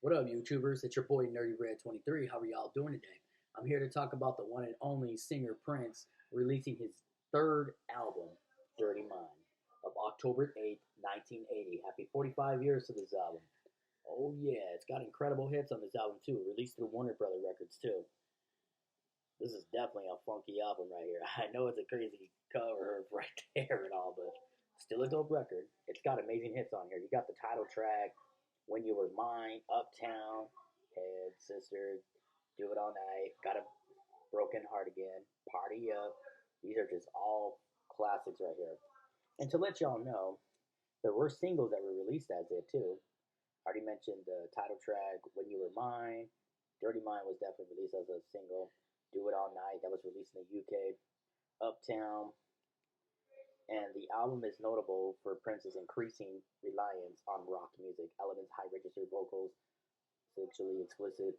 What up, YouTubers? It's your boy Nerdy Red 23. How are y'all doing today? I'm here to talk about the one and only singer Prince releasing his third album, Dirty Mind, of October 8th, 1980. Happy 45 years to this album. Oh yeah, it's got incredible hits on this album too. Released through Warner Brother Records too. This is definitely a funky album right here. I know it's a crazy cover right there and all, but still a dope record. It's got amazing hits on here. You got the title track, When You Were Mine, Uptown, Head Sister, Do It All Night, Got a Broken Heart Again, Partyup. These are just all classics right here. And to let y'all know, there were singles that were released as it too. I already mentioned the title track, When You Were Mine. Dirty Mind was definitely released as a single. Do It All Night, that was released in the UK. Uptown, and the album is notable for Prince's increasing reliance on rock music, elements, high register vocals, sexually explicit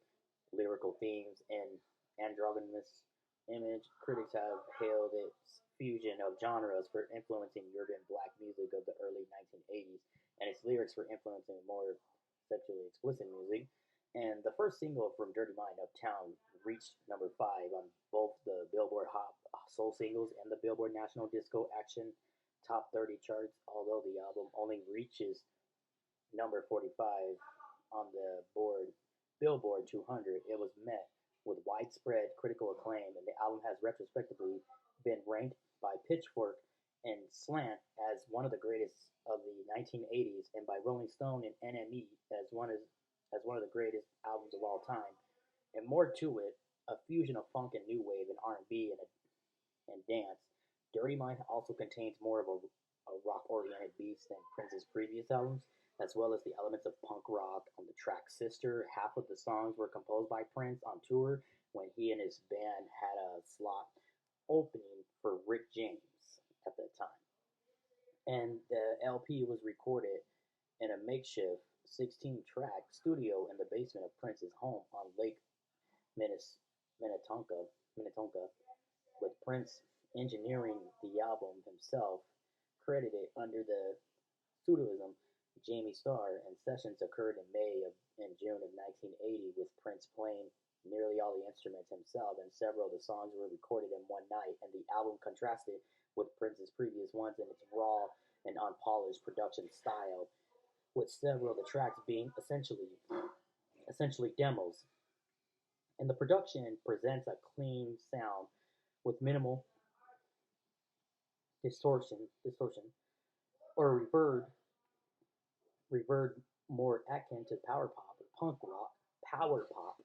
lyrical themes, and androgynous image. Critics have hailed its fusion of genres for influencing urban black music of the early 1980s, and its lyrics for influencing more sexually explicit music. And the first single from Dirty Mind, Uptown, reached number 5 on both the Billboard Hot Soul Singles and the Billboard National Disco Action Top 30 charts, although the album only reaches number 45 on the Billboard 200. It was met with widespread critical acclaim, and the album has retrospectively been ranked by Pitchfork and Slant as one of the greatest of the 1980s, and by Rolling Stone and NME as one of the greatest albums of all time. And more to it, a fusion of funk and new wave and R&B and dance. Dirty Mind also contains more of a rock-oriented beats than Prince's previous albums, as well as the elements of punk rock on the track Sister. Half of the songs were composed by Prince on tour when he and his band had a slot opening for Rick James at that time. And the LP was recorded in a makeshift 16-track studio in the basement of Prince's home on Lake Minnetonka, Minnetonka, with Prince engineering the album himself, credited under the pseudonym Jamie Starr, and sessions occurred in May and June of 1980 with Prince playing nearly all the instruments himself, and several of the songs were recorded in one night, and the album contrasted with Prince's previous ones in its raw and unpolished production style, with several of the tracks being essentially demos. And the production presents a clean sound with minimal distortion, or reverb more akin to power pop or punk rock, power pop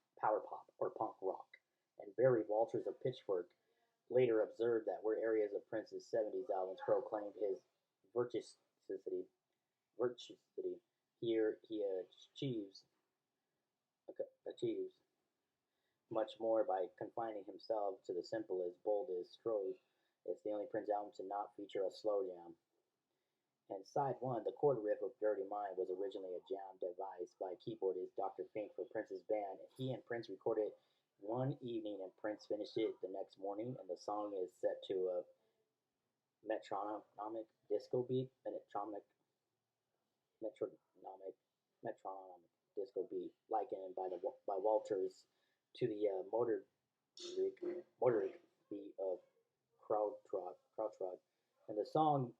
or punk rock. And Barry Walters of Pitchfork later observed that where areas of Prince's 70s albums proclaimed his virtuosity, virtuosity, here he achieves much more by confining himself to the simplest, boldest strokes. It's the only Prince album to not feature a slow jam. And side one, the chord riff of Dirty Mind was originally a jam devised by keyboardist Dr. Fink for Prince's band. He and Prince recorded one evening, and Prince finished it the next morning. And the song is set to a metronomic disco beat, metronomic disco beat, likened by Walters to the motoric beat of krautrock, and the song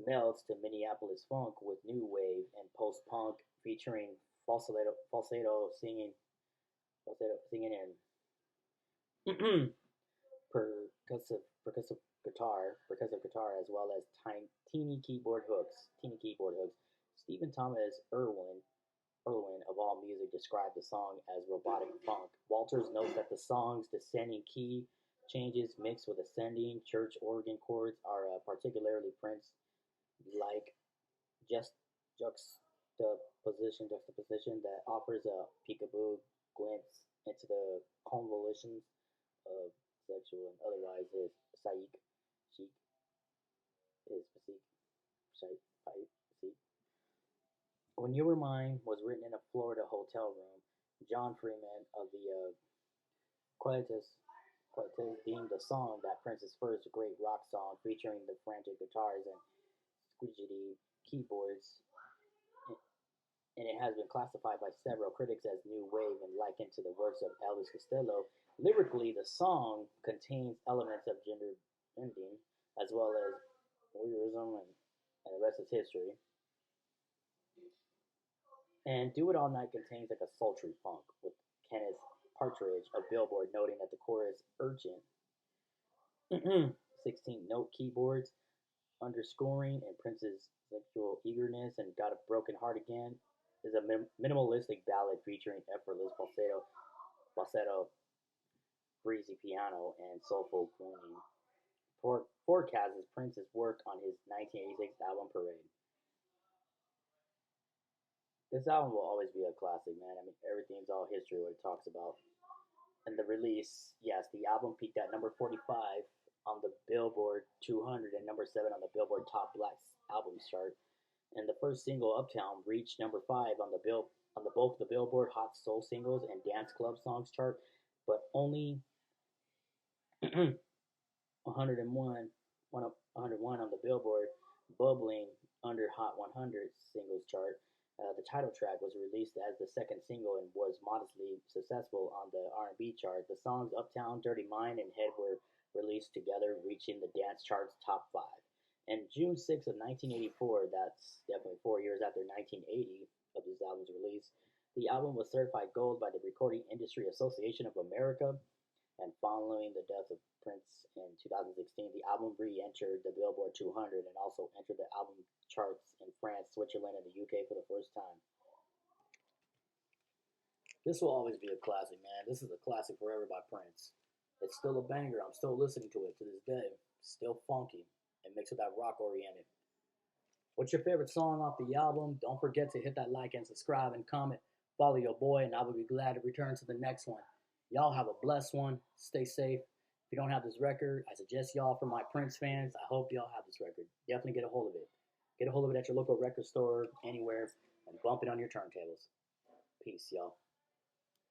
melds to Minneapolis funk with new wave and post-punk, featuring falsetto singing, and percussive guitar, as well as teeny keyboard hooks. Stephen Thomas Erlewine of AllMusic described the song as robotic funk. Walters notes that the song's descending key changes mixed with ascending church organ chords are particularly Prince-like juxtaposition that offers a peekaboo glimpse into the convolutions of sexual and otherwise his chic, his physique. When You Were Mine was written in a Florida hotel room, John Freeman of the Quietus deemed the song that Prince's first great rock song, featuring the frantic guitars and squidgy keyboards and it has been classified by several critics as new wave and likened to the works of Elvis Costello. Lyrically, the song contains elements of gender bending as well as voyeurism, and the rest is history. And Do It All Night contains like a sultry funk, with Kenneth Partridge of Billboard noting that the chorus urgent 16 note keyboards underscoring and Prince's sexual eagerness and Got a Broken Heart Again is a minimalistic ballad featuring effortless falsetto, breezy piano, and soulful crooning. Forecasts Prince's work on his 1986 album Parade. This album will always be a classic, man. I mean, everything's all history what it talks about. And the release, yes, the album peaked at number 45 on the Billboard 200 and number 7 on the Billboard Top Black Albums chart. And the first single, Uptown, reached number 5 on both the Billboard Hot Soul Singles and Dance Club Songs chart, but only 101, 101 on the Billboard Bubbling Under Hot 100 Singles chart. The title track was released as the second single and was modestly successful on the R&B chart. The songs Uptown, Dirty Mind, and Head were released together, reaching the dance chart's top 5. And June 6th of 1984, that's definitely 4 years after 1980 of this album's release, the album was certified gold by the Recording Industry Association of America. And following the death of Prince in 2016, the album re-entered the Billboard 200 and also entered the album charts in France, Switzerland, and the UK for the first time. This will always be a classic, man. This is a classic forever by Prince. It's still a banger. I'm still listening to it to this day. Still funky. It makes it that rock oriented. What's your favorite song off the album? Don't forget to hit that like and subscribe and comment. Follow your boy, and I will be glad to return to the next one. Y'all have a blessed one. Stay safe. If you don't have this record, I suggest y'all, for my Prince fans, I hope y'all have this record. Definitely get a hold of it. Get a hold of it at your local record store, anywhere, and bump it on your turntables. Peace, y'all.